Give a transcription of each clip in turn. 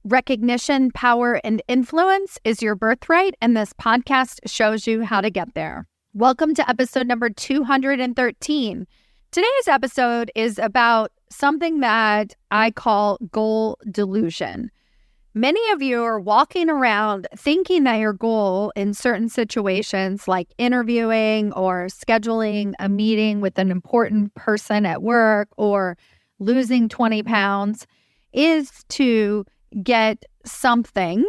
Recognition, power, and influence is your birthright, and this podcast shows you how to get there. Welcome to episode number 213. Today's episode is about something that I call goal delusion. Many of you are walking around thinking that your goal in certain situations, like interviewing or scheduling a meeting with an important person at work or losing 20 pounds, is to get something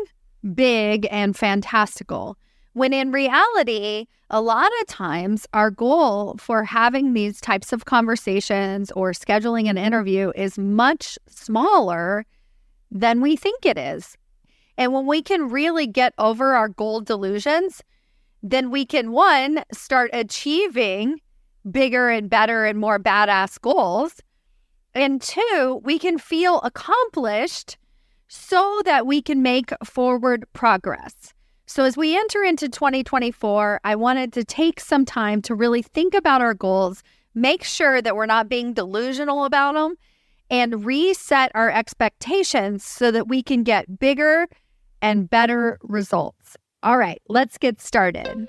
big and fantastical. When in reality, a lot of times our goal for having these types of conversations or scheduling an interview is much smaller than we think it is. And when we can really get over our goal delusions, then we can, one, start achieving bigger and better and more badass goals. And two, we can feel accomplished so that we can make forward progress. So as we enter into 2024, I wanted to take some time to really think about our goals, make sure that we're not being delusional about them, and reset our expectations so that we can get bigger and better results. All right, let's get started.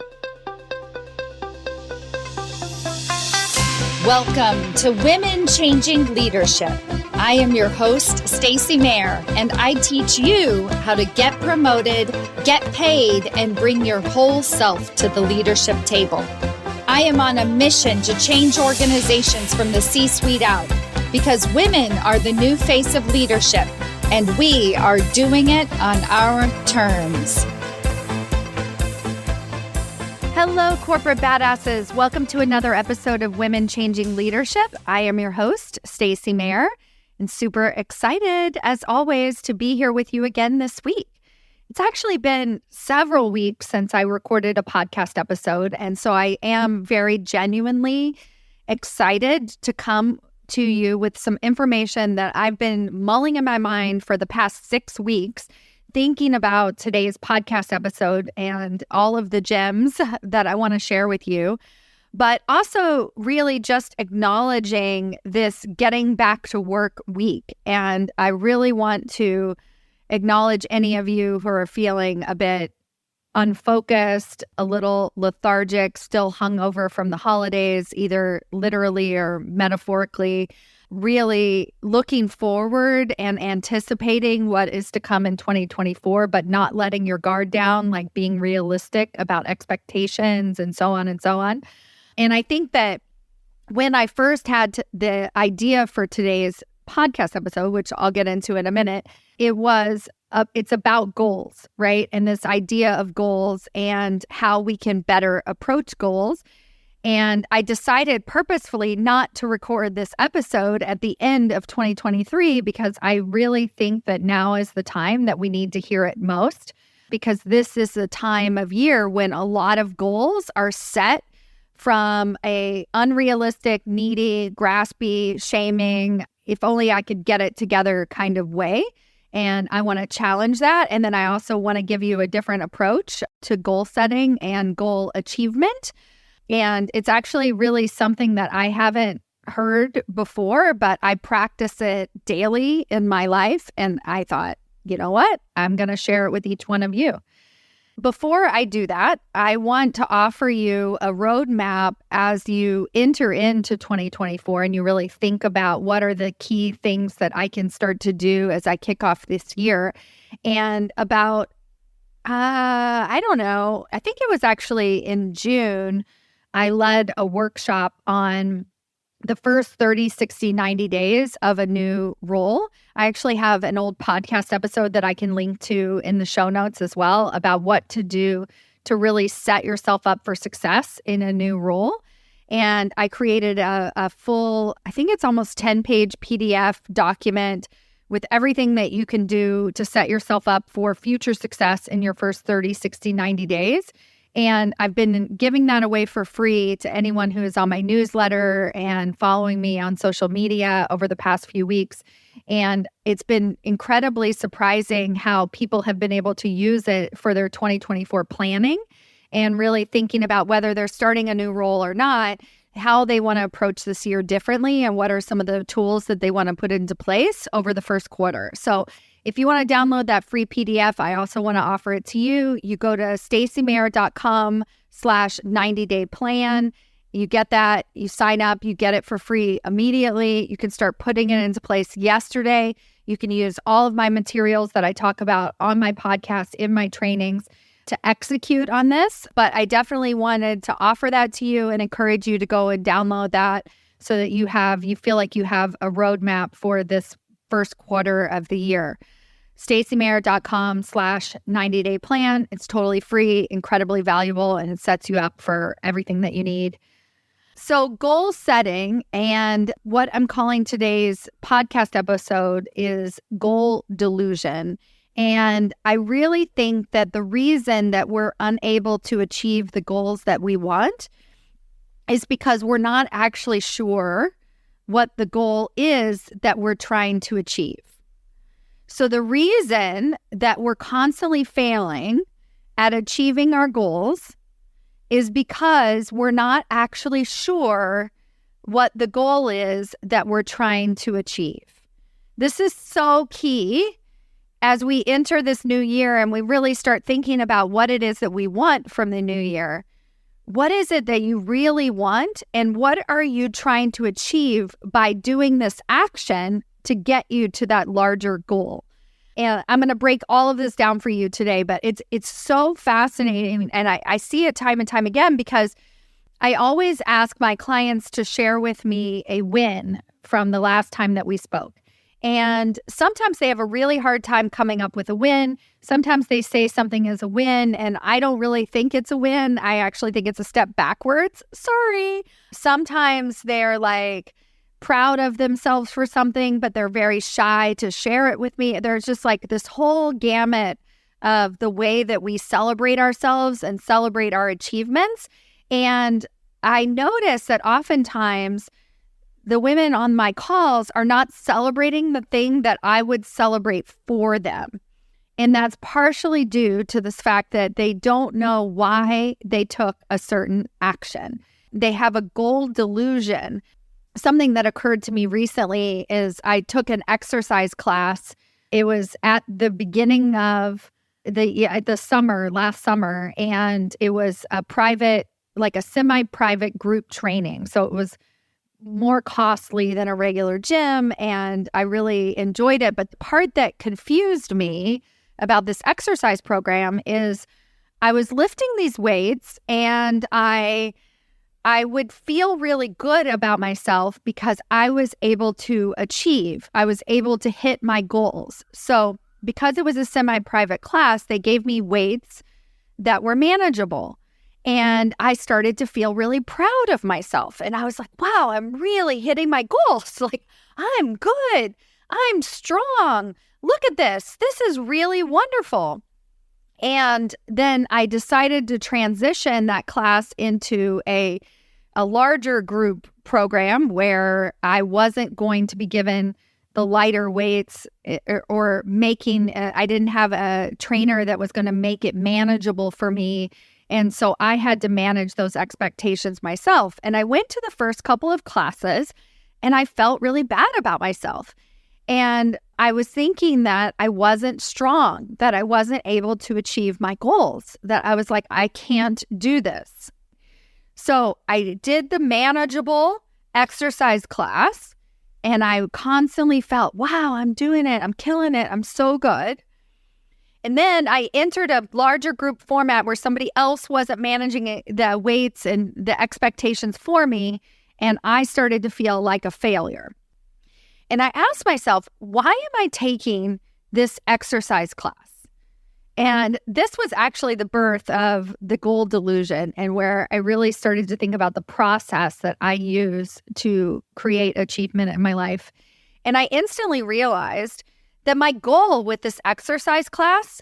Welcome to Women Changing Leadership. I am your host, Stacy Mayer, and I teach you how to get promoted, get paid, and bring your whole self to the leadership table. I am on a mission to change organizations from the C-suite out, because women are the new face of leadership, and we are doing it on our terms. Hello, corporate badasses. Welcome to another episode of Women Changing Leadership. I am your host, Stacy Mayer, and super excited, as always, to be here with you again this week. It's actually been several weeks since I recorded a podcast episode, and so I am very genuinely excited to come to you with some information that I've been mulling in my mind for the past 6 weeks, thinking about today's podcast episode and all of the gems that I want to share with you, but also really just acknowledging this getting back to work week. And I really want to acknowledge any of you who are feeling a bit unfocused, a little lethargic, still hungover from the holidays, either literally or metaphorically, really looking forward and anticipating what is to come in 2024, but not letting your guard down, like being realistic about expectations and so on and so on. And I think that when I first had the idea for today's podcast episode, which I'll get into in a minute, it's about goals, right? And this idea of goals and how we can better approach goals. And I decided purposefully not to record this episode at the end of 2023 because I really think that now is the time that we need to hear it most, because this is the time of year when a lot of goals are set from a unrealistic, needy, graspy, shaming, if only I could get it together kind of way. And I want to challenge that. And then I also want to give you a different approach to goal setting and goal achievement. And it's actually really something that I haven't heard before, but I practice it daily in my life. And I thought, you know what? I'm going to share it with each one of you. Before I do that, I want to offer you a roadmap as you enter into 2024 and you really think about what are the key things that I can start to do as I kick off this year. And about, I don't know, I think it was actually in June, I led a workshop on the first 30, 60, 90 days of a new role. I actually have an old podcast episode that I can link to in the show notes as well about what to do to really set yourself up for success in a new role. And I created a full, I think it's almost 10-page PDF document with everything that you can do to set yourself up for future success in your first 30, 60, 90 days. And I've been giving that away for free to anyone who is on my newsletter and following me on social media over the past few weeks. And it's been incredibly surprising how people have been able to use it for their 2024 planning and really thinking about whether they're starting a new role or not, how they want to approach this year differently and what are some of the tools that they want to put into place over the first quarter. So If you want to download that free PDF, I also want to offer it to you. You go to stacymayer.com/90-day plan. You get that, you sign up, you get it for free immediately. You can start putting it into place yesterday. You can use all of my materials that I talk about on my podcast, in my trainings to execute on this. But I definitely wanted to offer that to you and encourage you to go and download that so that you feel like you have a roadmap for this first quarter of the year. stacymayer.com/90-day plan. It's totally free, incredibly valuable, and it sets you up for everything that you need. So goal setting, and what I'm calling today's podcast episode is goal delusion. And I really think that the reason that we're unable to achieve the goals that we want is because we're not actually sure what the goal is that we're trying to achieve. So the reason that we're constantly failing at achieving our goals is because we're not actually sure what the goal is that we're trying to achieve. This is so key as we enter this new year and we really start thinking about what it is that we want from the new year. What is it that you really want, and what are you trying to achieve by doing this action to get you to that larger goal? And I'm going to break all of this down for you today, but it's so fascinating. And I see it time and time again because I always ask my clients to share with me a win from the last time that we spoke. And sometimes they have a really hard time coming up with a win. Sometimes they say something is a win, and I don't really think it's a win. I actually think it's a step backwards. Sorry. Sometimes they're like proud of themselves for something, but they're very shy to share it with me. There's just like this whole gamut of the way that we celebrate ourselves and celebrate our achievements. And I notice that oftentimes the women on my calls are not celebrating the thing that I would celebrate for them. And that's partially due to this fact that they don't know why they took a certain action. They have a goal delusion. Something that occurred to me recently is I took an exercise class. It was at the beginning of the summer, last summer, and it was a private, like a semi-private group training. So it was more costly than a regular gym, and I really enjoyed it. But the part that confused me about this exercise program is I was lifting these weights, and I would feel really good about myself because I was able to achieve. I was able to hit my goals. So because it was a semi-private class, they gave me weights that were manageable. And I started to feel really proud of myself. And I was like, wow, I'm really hitting my goals. Like, I'm good. I'm strong. Look at this. This is really wonderful. And then I decided to transition that class into a larger group program where I wasn't going to be given the lighter weights or making, I didn't have a trainer that was going to make it manageable for me. And so I had to manage those expectations myself. And I went to the first couple of classes and I felt really bad about myself. And I was thinking that I wasn't strong, that I wasn't able to achieve my goals, that I was like, I can't do this. So I did the manageable exercise class and I constantly felt, wow, I'm doing it. I'm killing it. I'm so good. And then I entered a larger group format where somebody else wasn't managing the weights and the expectations for me. And I started to feel like a failure. And I asked myself, why am I taking this exercise class? And this was actually the birth of the goal delusion, and where I really started to think about the process that I use to create achievement in my life. And I instantly realized that my goal with this exercise class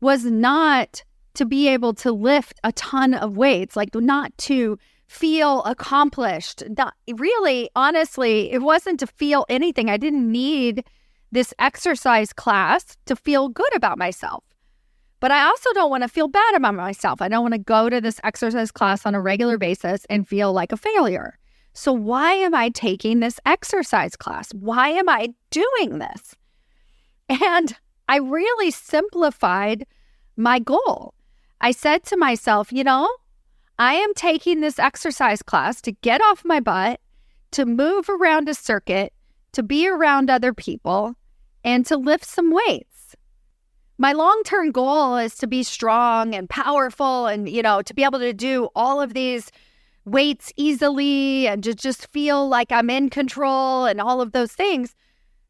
was not to be able to lift a ton of weights, like not to feel accomplished. Not, really, honestly, it wasn't to feel anything. I didn't need this exercise class to feel good about myself. But I also don't want to feel bad about myself. I don't want to go to this exercise class on a regular basis and feel like a failure. So why am I taking this exercise class? Why am I doing this? And I really simplified my goal. I said to myself, I am taking this exercise class to get off my butt, to move around a circuit, to be around other people, and to lift some weights. My long-term goal is to be strong and powerful and, to be able to do all of these weights easily and to just feel like I'm in control and all of those things.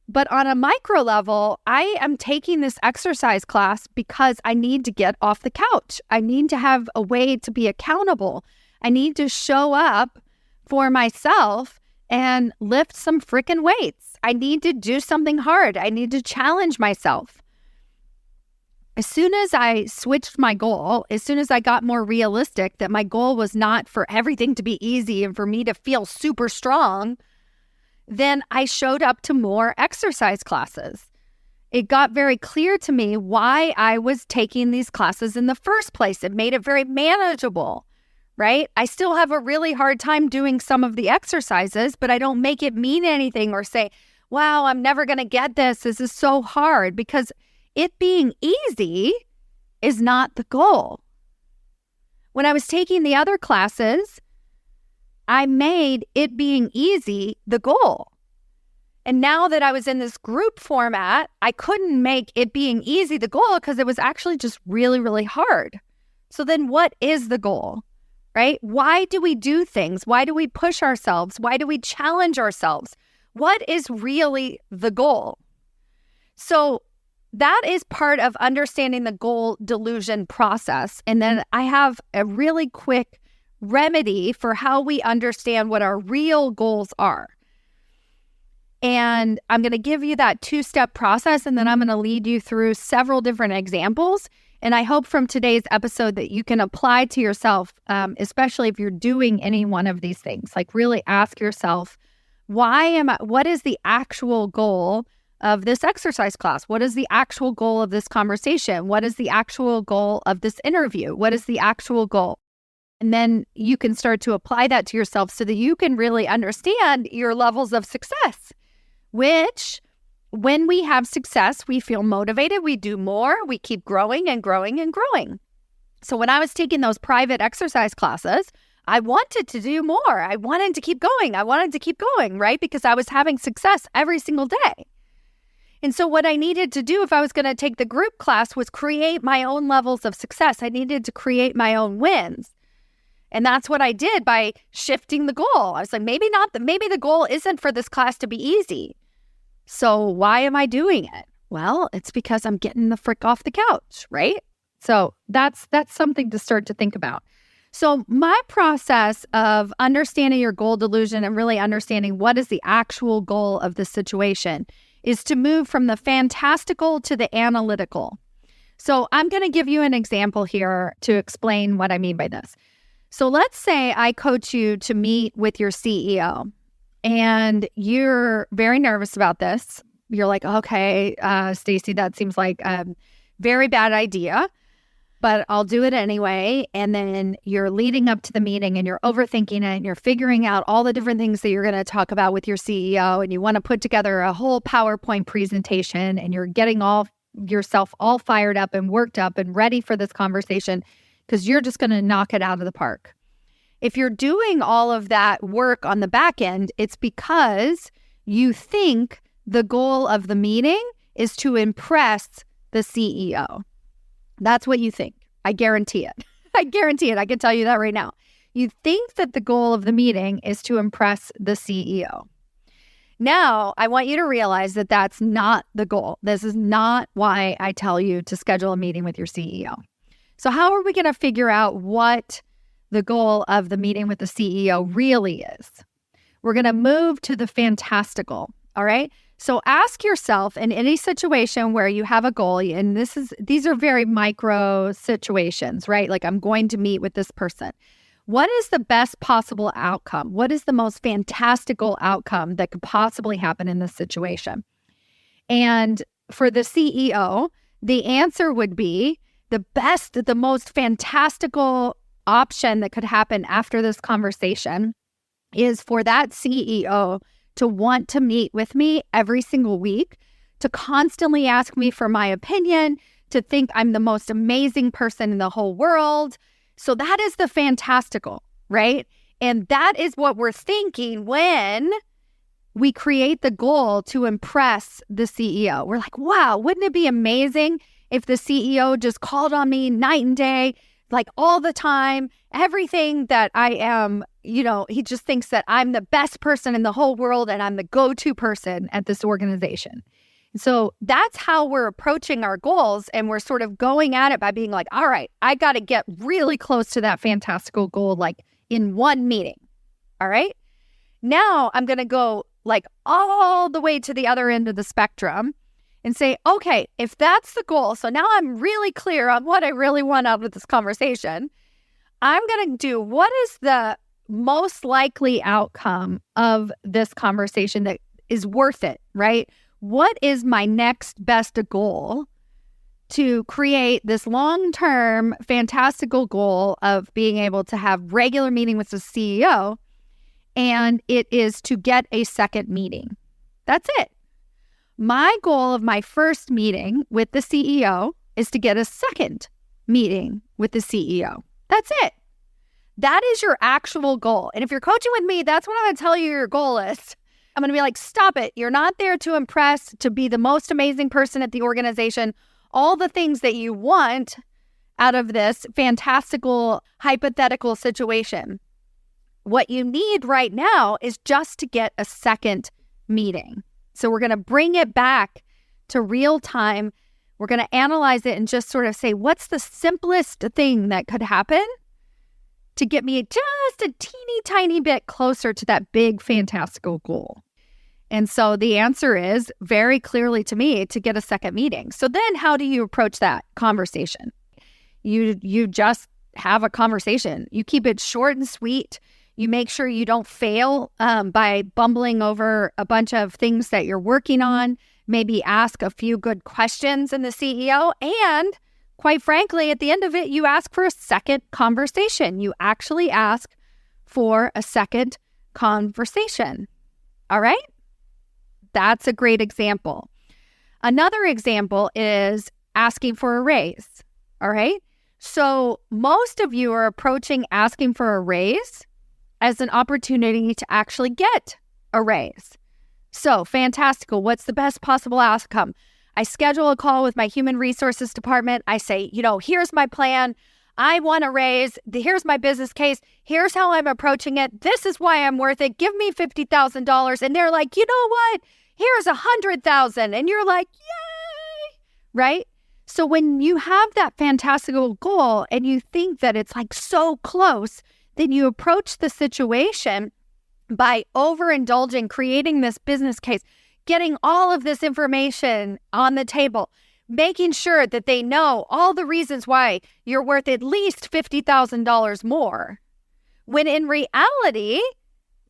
But on a micro level, I am taking this exercise class because I need to get off the couch. I need to have a way to be accountable. I need to show up for myself and lift some freaking weights. I need to do something hard. I need to challenge myself. As soon as I switched my goal, as soon as I got more realistic that my goal was not for everything to be easy and for me to feel super strong, then I showed up to more exercise classes. It got very clear to me why I was taking these classes in the first place. It made it very manageable, right? I still have a really hard time doing some of the exercises, but I don't make it mean anything or say, wow, I'm never going to get this. This is so hard, because it being easy is not the goal. When I was taking the other classes, I made it being easy the goal. And now that I was in this group format, I couldn't make it being easy the goal because it was actually just really, really hard. So then what is the goal, right? Why do we do things? Why do we push ourselves? Why do we challenge ourselves? What is really the goal? So that is part of understanding the goal delusion process. And then I have a really quick remedy for how we understand what our real goals are. And I'm going to give you that 2-step process, and then I'm going to lead you through several different examples. And I hope from today's episode that you can apply to yourself, especially if you're doing any one of these things. Like, really ask yourself, what is the actual goal of this exercise class? What is the actual goal of this conversation? What is the actual goal of this interview? What is the actual goal? And then you can start to apply that to yourself so that you can really understand your levels of success, which when we have success, we feel motivated, we do more, we keep growing and growing and growing. So when I was taking those private exercise classes, I wanted to do more. I wanted to keep going, right? Because I was having success every single day. And so what I needed to do if I was going to take the group class was create my own levels of success. I needed to create my own wins. And that's what I did by shifting the goal. I was like, maybe the goal isn't for this class to be easy. So why am I doing it? Well, it's because I'm getting the frick off the couch, right? So that's something to start to think about. So my process of understanding your goal delusion and really understanding what is the actual goal of the situation is to move from the fantastical to the analytical. So I'm going to give you an example here to explain what I mean by this. So let's say I coach you to meet with your CEO and you're very nervous about this. You're like, okay, Stacy, that seems like a very bad idea, but I'll do it anyway. And then you're leading up to the meeting and you're overthinking it and you're figuring out all the different things that you're going to talk about with your CEO, and you want to put together a whole PowerPoint presentation, and you're getting yourself all fired up and worked up and ready for this conversation because you're just going to knock it out of the park. If you're doing all of that work on the back end, it's because you think the goal of the meeting is to impress the CEO. That's what you think. I guarantee it. I guarantee it. I can tell you that right now. You think that the goal of the meeting is to impress the CEO. Now, I want you to realize that that's not the goal. This is not why I tell you to schedule a meeting with your CEO. So how are we going to figure out what the goal of the meeting with the CEO really is? We're going to move to the fantastical, all right? So ask yourself in any situation where you have a goal, and these are very micro situations, right? Like, I'm going to meet with this person. What is the best possible outcome? What is the most fantastical outcome that could possibly happen in this situation? And for the CEO, the answer would be the most fantastical option that could happen after this conversation is for that CEO to want to meet with me every single week to constantly ask me for my opinion, to think I'm the most amazing person in the whole world. So that is the fantastical, right? And that is what we're thinking when we create the goal to impress the CEO. We're like, wow, wouldn't it be amazing if the CEO just called on me night and day, like all the time, everything that I am, he just thinks that I'm the best person in the whole world and I'm the go-to person at this organization. So that's how we're approaching our goals. And we're sort of going at it by being like, all right, I got to get really close to that fantastical goal, like in one meeting. All right. Now I'm going to go like all the way to the other end of the spectrum and say, okay, if that's the goal, so now I'm really clear on what I really want out of this conversation. I'm going to do what is the most likely outcome of this conversation that is worth it, right? What is my next best goal to create this long-term fantastical goal of being able to have regular meeting with the CEO? And it is to get a second meeting. That's it. My goal of my first meeting with the CEO is to get a second meeting with the CEO. That's it. That is your actual goal. And if you're coaching with me, that's what I'm going to tell you your goal is. I'm going to be like, stop it. You're not there to impress, to be the most amazing person at the organization. All the things that you want out of this fantastical, hypothetical situation. What you need right now is just to get a second meeting. So we're going to bring it back to real time. We're going to analyze it and just sort of say, what's the simplest thing that could happen to get me just a teeny tiny bit closer to that big fantastical goal? And so the answer is very clearly to me to get a second meeting. So then how do you approach that conversation? You just have a conversation. You keep it short and sweet. You make sure you don't fail by bumbling over a bunch of things that you're working on. Maybe ask a few good questions in the CEO. And quite frankly, at the end of it, you ask for a second conversation. You actually ask for a second conversation. All right? That's a great example. Another example is asking for a raise. All right? So most of you are approaching asking for a raise as an opportunity to actually get a raise. So fantastical. What's the best possible outcome? I schedule a call with my human resources department. I say, here's my plan. I want a raise. Here's my business case. Here's how I'm approaching it. This is why I'm worth it. Give me $50,000. And they're like, you know what? Here's $100,000. And you're like, yay, right? So when you have that fantastical goal and you think that it's like so close, then you approach the situation by overindulging, creating this business case, getting all of this information on the table, making sure that they know all the reasons why you're worth at least $50,000 more. When in reality,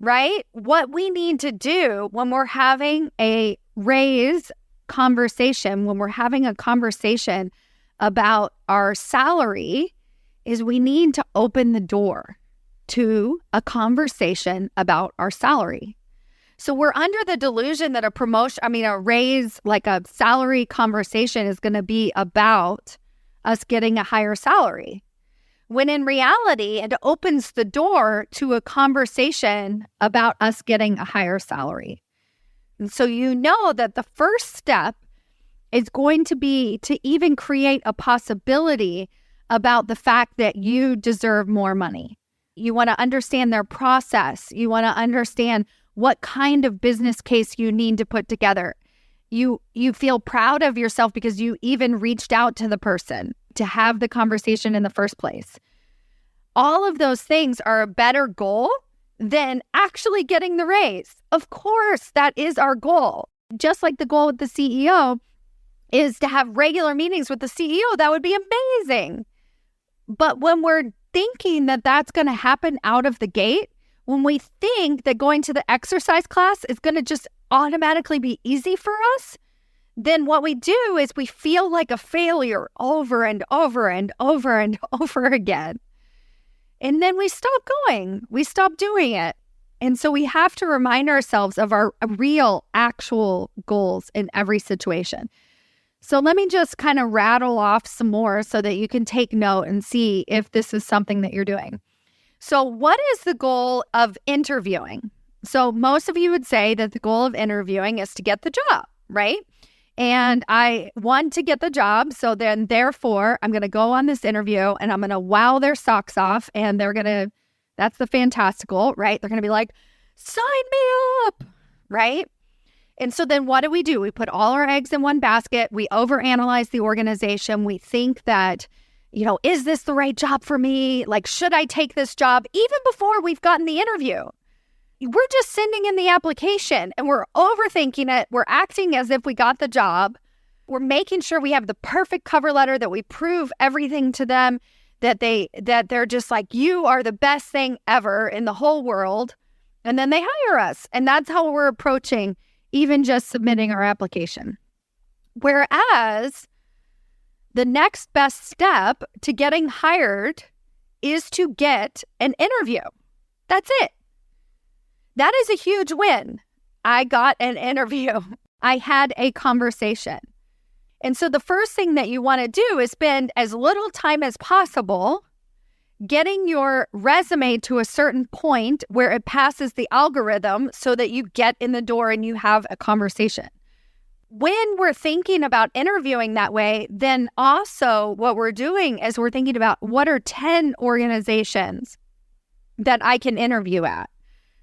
right, what we need to do when we're having a raise conversation, when we're having a conversation about our salary, is we need to open the door to a conversation about our salary. So we're under the delusion that a raise, like a salary conversation is going to be about us getting a higher salary. When in reality, it opens the door to a conversation about us getting a higher salary. And so you know that the first step is going to be to even create a possibility about the fact that you deserve more money. You want to understand their process. You want to understand what kind of business case you need to put together. You feel proud of yourself because you even reached out to the person to have the conversation in the first place. All of those things are a better goal than actually getting the raise. Of course, that is our goal. Just like the goal with the CEO is to have regular meetings with the CEO, that would be amazing. But when we're thinking that that's going to happen out of the gate, when we think that going to the exercise class is going to just automatically be easy for us, then what we do is we feel like a failure over and over and over and over again. And then we stop going. We stop doing it. And so we have to remind ourselves of our real, actual goals in every situation. So let me just kind of rattle off some more so that you can take note and see if this is something that you're doing. So what is the goal of interviewing? So most of you would say that the goal of interviewing is to get the job, right? And I want to get the job. So then therefore, I'm going to go on this interview and I'm going to wow their socks off. And that's the fantastical, right? They're going to be like, sign me up, right? And so then what do? We put all our eggs in one basket. We overanalyze the organization. We think that, is this the right job for me? Like, should I take this job? Even before we've gotten the interview, we're just sending in the application and we're overthinking it. We're acting as if we got the job. We're making sure we have the perfect cover letter, that we prove everything to them, that they're just like, you are the best thing ever in the whole world. And then they hire us. And that's how we're approaching even just submitting our application. Whereas the next best step to getting hired is to get an interview. That's it. That is a huge win. I got an interview. I had a conversation. And so the first thing that you want to do is spend as little time as possible getting your resume to a certain point where it passes the algorithm so that you get in the door and you have a conversation. When we're thinking about interviewing that way, then also what we're doing is we're thinking about what are 10 organizations that I can interview at.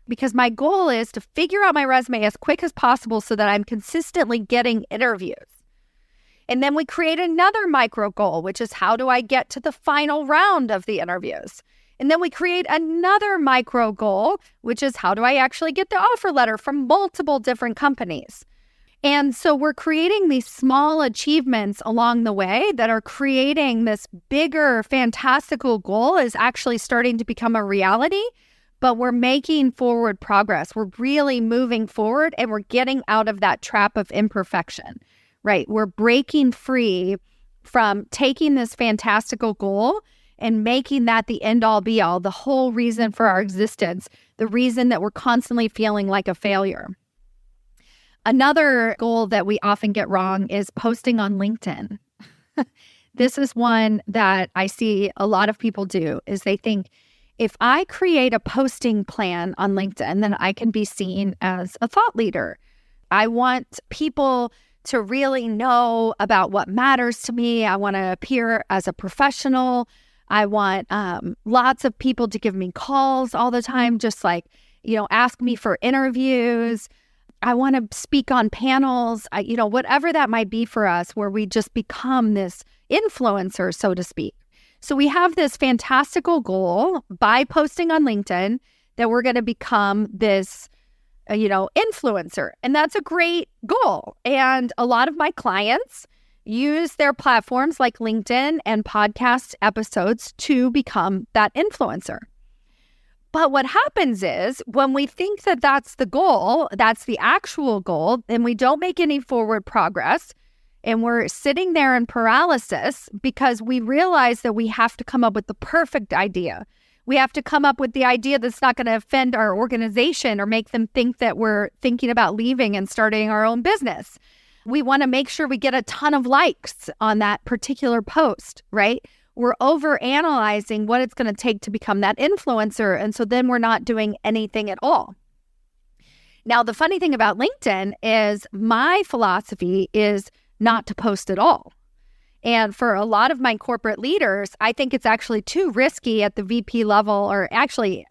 Because my goal is to figure out my resume as quick as possible so that I'm consistently getting interviews. And then we create another micro goal, which is how do I get to the final round of the interviews? And then we create another micro goal, which is how do I actually get the offer letter from multiple different companies? And so we're creating these small achievements along the way that are creating this bigger, fantastical goal is actually starting to become a reality, but we're making forward progress. We're really moving forward and we're getting out of that trap of imperfection. Right? We're breaking free from taking this fantastical goal and making that the end all be all, the whole reason for our existence, the reason that we're constantly feeling like a failure. Another goal that we often get wrong is posting on LinkedIn. This is one that I see a lot of people do, is they think, if I create a posting plan on LinkedIn, then I can be seen as a thought leader. I want people to really know about what matters to me. I want to appear as a professional. I want lots of people to give me calls all the time, just like, ask me for interviews. I want to speak on panels, whatever that might be for us, where we just become this influencer, so to speak. So we have this fantastical goal by posting on LinkedIn that we're going to become this influencer. And that's a great goal. And a lot of my clients use their platforms like LinkedIn and podcast episodes to become that influencer. But what happens is when we think that that's the goal, that's the actual goal, and we don't make any forward progress, and we're sitting there in paralysis because we realize that we have to come up with the perfect idea. We have to come up with the idea that's not going to offend our organization or make them think that we're thinking about leaving and starting our own business. We want to make sure we get a ton of likes on that particular post, right? We're overanalyzing what it's going to take to become that influencer. And so then we're not doing anything at all. Now, the funny thing about LinkedIn is my philosophy is not to post at all. And for a lot of my corporate leaders, I think it's actually too risky at the VP level, or actually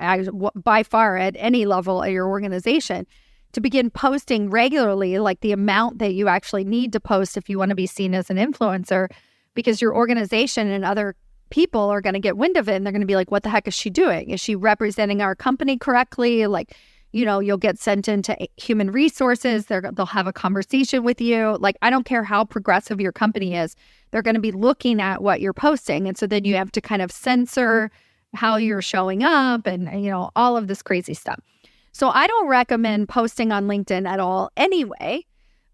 by far at any level of your organization, to begin posting regularly, like the amount that you actually need to post if you want to be seen as an influencer, because your organization and other people are going to get wind of it and they're going to be like, what the heck is she doing? Is she representing our company correctly? Like, you'll get sent into human resources. They'll have a conversation with you. Like, I don't care how progressive your company is. They're going to be looking at what you're posting. And so then you have to kind of censor how you're showing up and, all of this crazy stuff. So I don't recommend posting on LinkedIn at all anyway.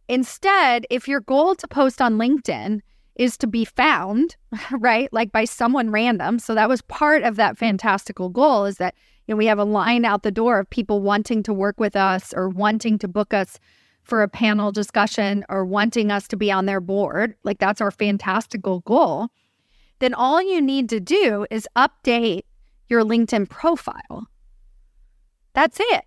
Instead, if your goal to post on LinkedIn is to be found, right, like by someone random. So that was part of that fantastical goal, is that we have a line out the door of people wanting to work with us or wanting to book us for a panel discussion or wanting us to be on their board, like that's our fantastical goal, then all you need to do is update your LinkedIn profile. That's it.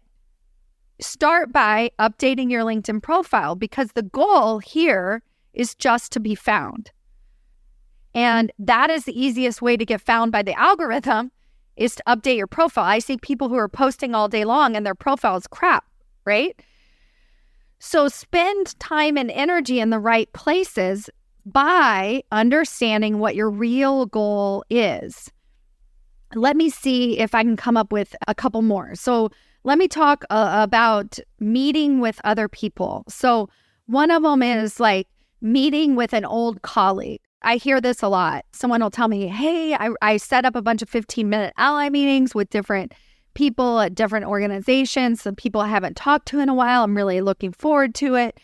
Start by updating your LinkedIn profile because the goal here is just to be found. And that is the easiest way to get found by the algorithm is to update your profile. I see people who are posting all day long and their profile is crap, right? So spend time and energy in the right places by understanding what your real goal is. Let me see if I can come up with a couple more. So let me talk about meeting with other people. So one of them is like meeting with an old colleague. I hear this a lot. Someone will tell me, hey, I set up a bunch of 15-minute ally meetings with different people at different organizations, some people I haven't talked to in a while. I'm really looking forward to it.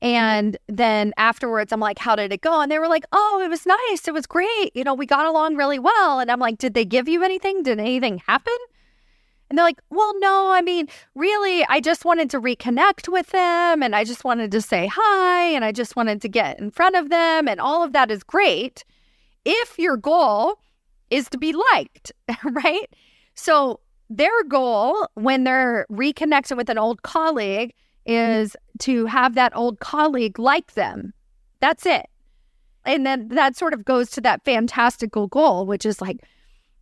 And then afterwards, I'm like, how did it go? And they were like, oh, it was nice. It was great. We got along really well. And I'm like, did they give you anything? Did anything happen? And they're like, well, no, I mean, really, I just wanted to reconnect with them. And I just wanted to say hi. And I just wanted to get in front of them. And all of that is great if your goal is to be liked, right? So their goal when they're reconnecting with an old colleague is to have that old colleague like them. That's it. And then that sort of goes to that fantastical goal, which is like,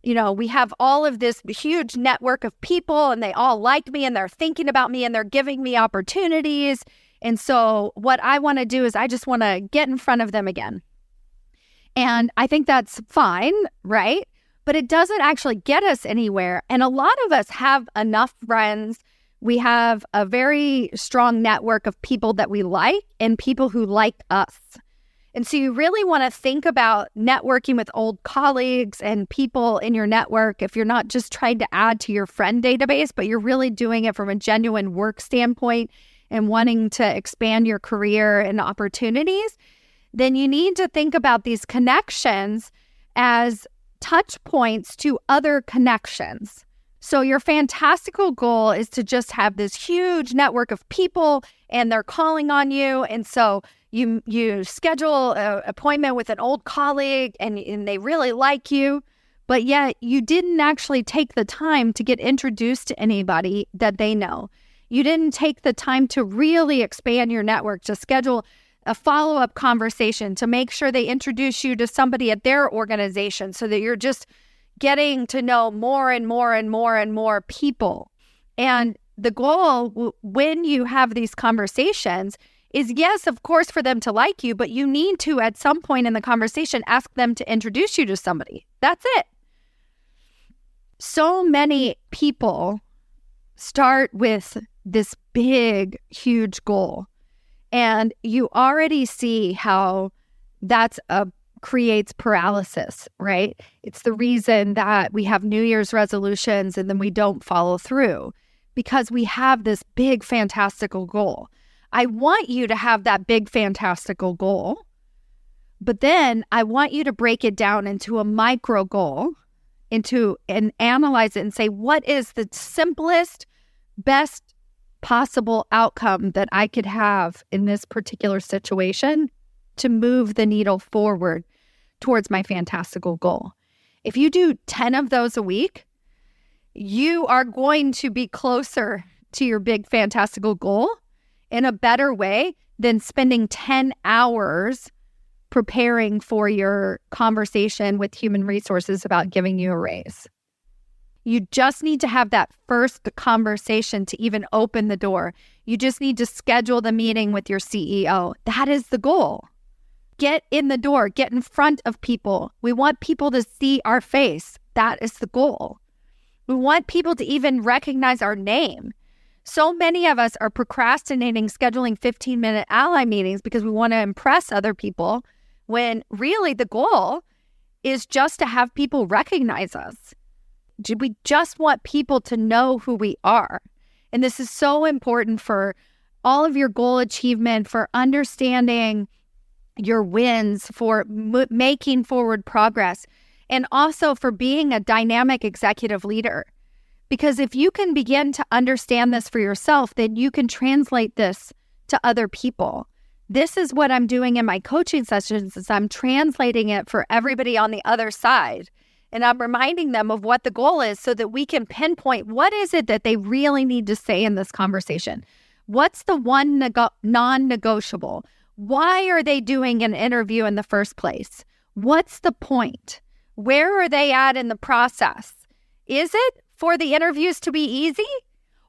we have all of this huge network of people and they all like me and they're thinking about me and they're giving me opportunities. And so what I want to do is I just want to get in front of them again. And I think that's fine, right? But it doesn't actually get us anywhere. And a lot of us have enough friends. We have a very strong network of people that we like and people who like us. And so you really want to think about networking with old colleagues and people in your network if you're not just trying to add to your friend database, but you're really doing it from a genuine work standpoint and wanting to expand your career and opportunities, then you need to think about these connections as touch points to other connections. So your fantastical goal is to just have this huge network of people and they're calling on you. And so you schedule an appointment with an old colleague and they really like you, but yet you didn't actually take the time to get introduced to anybody that they know. You didn't take the time to really expand your network, to schedule a follow-up conversation, to make sure they introduce you to somebody at their organization so that you're just getting to know more and more and more and more people. And the goal when you have these conversations is, yes, of course, for them to like you, but you need to, at some point in the conversation, ask them to introduce you to somebody. That's it. So many people start with this big, huge goal. And you already see how that's creates paralysis, right? It's the reason that we have New Year's resolutions and then we don't follow through because we have this big, fantastical goal. I want you to have that big, fantastical goal, but then I want you to break it down into a micro goal, and analyze it and say, what is the simplest, best possible outcome that I could have in this particular situation to move the needle forward towards my fantastical goal. If you do 10 of those a week, you are going to be closer to your big fantastical goal in a better way than spending 10 hours preparing for your conversation with human resources about giving you a raise. You just need to have that first conversation to even open the door. You just need to schedule the meeting with your CEO. That is the goal. Get in the door, get in front of people. We want people to see our face. That is the goal. We want people to even recognize our name. So many of us are procrastinating scheduling 15-minute ally meetings because we want to impress other people, when really the goal is just to have people recognize us. We just want people to know who we are. And this is so important for all of your goal achievement, for understanding your wins, for making forward progress, and also for being a dynamic executive leader. Because if you can begin to understand this for yourself, then you can translate this to other people. This is what I'm doing in my coaching sessions is I'm translating it for everybody on the other side. And I'm reminding them of what the goal is so that we can pinpoint what is it that they really need to say in this conversation. What's the one non-negotiable? Why are they doing an interview in the first place? What's the point? Where are they at in the process? Is it for the interviews to be easy?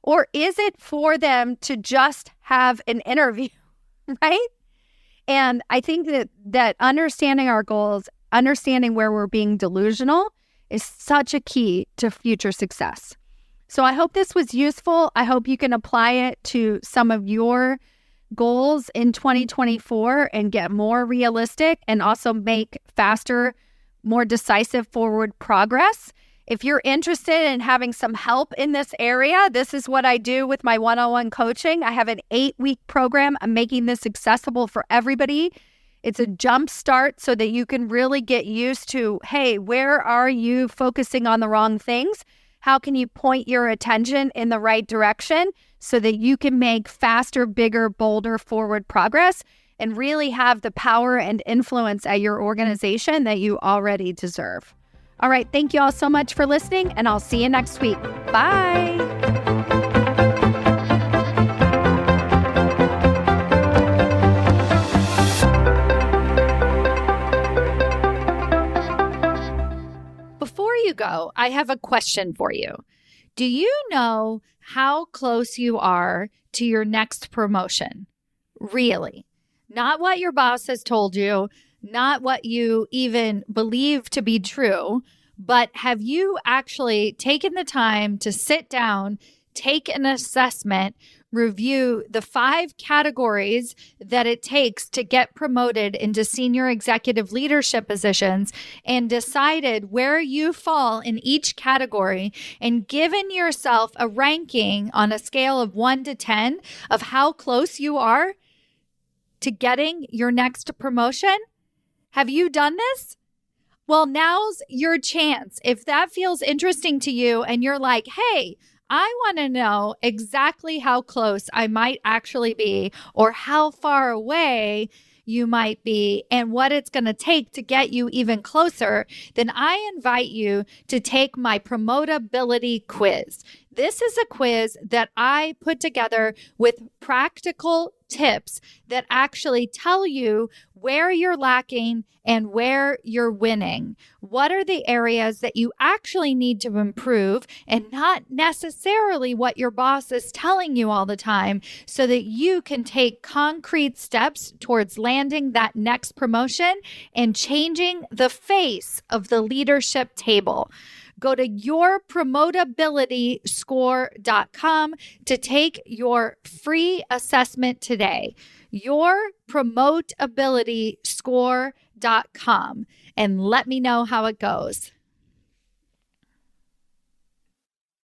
Or is it for them to just have an interview, right? And I think that understanding our goals, understanding where we're being delusional is such a key to future success. So I hope this was useful. I hope you can apply it to some of your goals in 2024 and get more realistic and also make faster, more decisive forward progress. If you're interested in having some help in this area, this is what I do with my one-on-one coaching. I have an 8-week program. I'm making this accessible for everybody. It's a jump start so that you can really get used to, hey, where are you focusing on the wrong things? How can you point your attention in the right direction so that you can make faster, bigger, bolder forward progress and really have the power and influence at your organization that you already deserve? All right, thank you all so much for listening, and I'll see you next week. Bye. Before you go, I have a question for you. Do you know how close you are to your next promotion? Really? Not what your boss has told you, not what you even believe to be true, but have you actually taken the time to sit down, take an assessment, review the 5 categories that it takes to get promoted into senior executive leadership positions and decided where you fall in each category and given yourself a ranking on a scale of 1 to 10 of how close you are to getting your next promotion? Have you done this? Well, now's your chance. If that feels interesting to you and you're like, hey, I want to know exactly how close I might actually be or how far away you might be and what it's going to take to get you even closer, then I invite you to take my promotability quiz. This is a quiz that I put together with practical tips that actually tell you where you're lacking and where you're winning. What are the areas that you actually need to improve and not necessarily what your boss is telling you all the time so that you can take concrete steps towards landing that next promotion and changing the face of the leadership table. Go to yourpromotabilityscore.com to take your free assessment today. Yourpromotabilityscore.com and let me know how it goes.